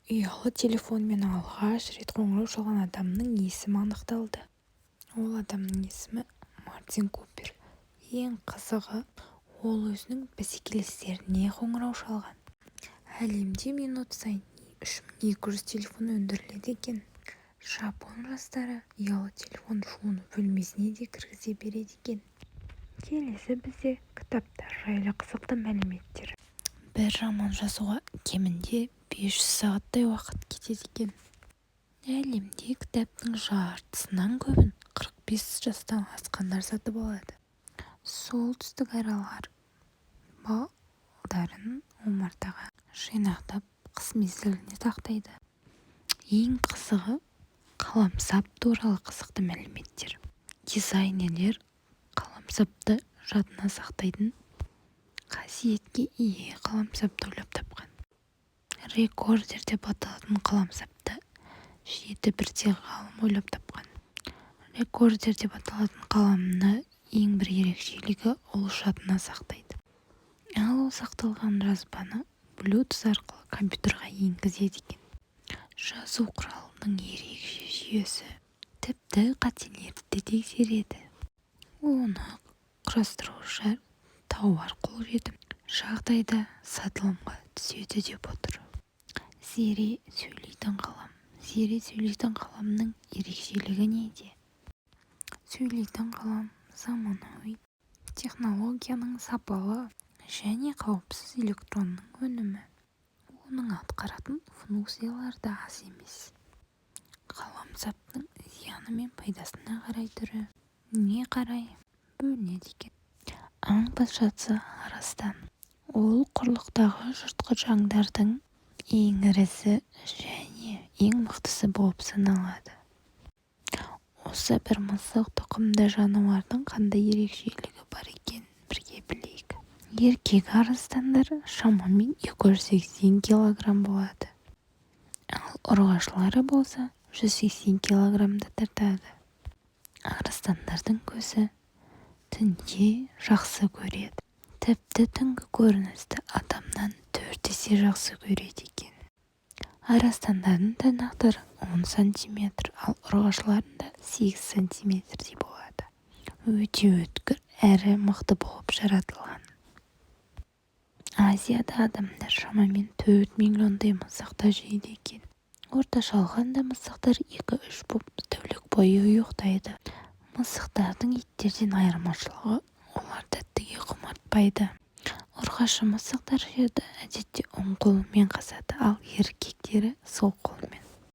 Ұялы телефонмен алғаш рет қоңырау шалған адамның есімі анықталды. Ол адамның есімі Мартин Купер. Ең қызығы, ол өзінің бәсекелестеріне қоңырау шалған. Әлемде минут сайын 3200 телефон өндіріледі екен. Жапон жастары ұялы телефон жуыну бөлмесіне де кіргізе береді екен. Келесі бізде кітаптар жайлы қызықты мәліметтер. Бір роман жазуға кемінде 500 сағаттай уақыт кетеді екен. Әлемде кітаптың жартысынан көбін 45 жастан асқандар сатып алады. Солтүстік аралдар балдарын омартаға жинақтап қыс мезгіліне сақтайды. Ең қызығы, қаламсап туралы қызықты мәліметтер. Дизайнерлер қаламсапты жадына сақтайтын қасиетке ие қаламсапты ойлап тапқан. Рекордер деп аталатын қаламсапты 7 бірдей ғалым ойлап тапқан. Рекордер деп аталатын қаламны ең бір ерекшелігі ол жадына сақтайды. Ал ол сақталған жазбаны Bluetooth арқылы компьютерға енгізеді екен. Жазу құралының ерекше жүйесі тіпті қателерді де тексереді. Оны құрастырушылар тауар қолжетімді жағдайда сатылымға түседі деп отыр. Зере сөйлейтін қалам. Зере сөйлейтін қаламның ерекшелігі неде? Сөйлейтін қалам заманауи технологияның сапалы және қауіпсіз электронның өнімі. Оның атқаратын функциялары да аз емес. Қаламсаптың зияны мен пайдасына қарай түрі не қарай бөлінеді екен. Аң патшасы арыстан. Ол құрлықтағы жыртқыш аңдардың ең ірісі және ең мықтысы болып саналады. Осы бір мысық тұқымды жануардың қандай ерекшелігі бар екенін бірге білейік. Еркек арыстандар шамамен 280 килограмм болады. Ал ұрғашылары болса 180 килограммды тартады. Арыстандардың көзі түнде жақсы көреді. Тіпті түнгі көріністі адамнан 4 есе жақсы көреді екен. Арыстандардың тырнақтары 10 сантиметр, ал ұрғашыларында 8 сантиметрдей болады. Өте өткір әрі мықты болып жаратылған. Азияда адамдар шамамен 4 миллиондай мысықты жейді екен. Орташа алғанда мысықтар 2-3 боп тәулік бойы ұйықтайды. Мысықтардың иттерден айырмашылығы, олар тәттіге құмартпайды. Ұрғашы мысықтар жерді әдетте оң қолымен қазады, ал еркектері сол қолымен.